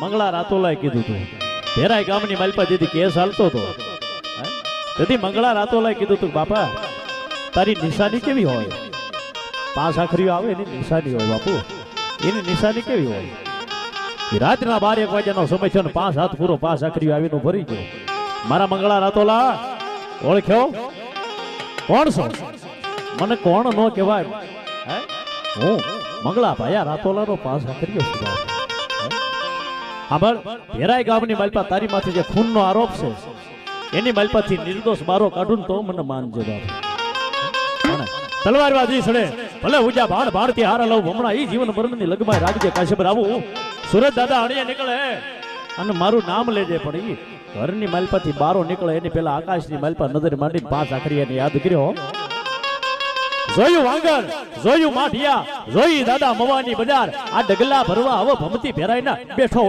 મંગળા રાતોલાએ કીધું તું ભેરાઈ ગામની માલપા દીધી કેસ હાલતો હતો તેથી મંગળા રાતોલાએ કીધું તું બાપા તારી નિશાની કેવી હોય 5 આખરીઓ આવે એની નિશાની હોય બાપુ એની નિશાની કેવી હોય રાતના 12-1 વાગ્યાનો સમય છે ને 5 હાથ પૂરો 5 આખરીઓ આવીને ભરી ગયો મારા મંગળા રાતોલા ઓળખ્યો કોણ છો મને કોણ નો કહેવાય હું મંગળા ભાયા રાતોલાનો 5 આખરીઓ છું સાંભળ ભેરાઈ ગામની માલપા તારી માથે જે ખૂનનો આરોપ છે એની માલપાથી નિર્દોષ બારો કાઢું તો મને માનજો બાપ તલવારબાજી સડે ભલે ઉજા ભાણ ભાણથી હાર લઉં હમણાં ઈ જીવન મરણની લગમાં રાખજે કાશ્યપ આવું સુરત દાદા અણીએ નીકળે અને મારું નામ લેજે પણ ઈ ઘરની માલપાથી બારો નીકળે એની પેલા આકાશની માલપા નજર માંડીને 5 આખરીયાને યાદ કર્યો જોયું વાંગર જોયું માઠિયા જોઈ દાદા મવાની બજાર આ ડગલા ભરવા હવે ભમતી ભેરાઈના બેઠો હોય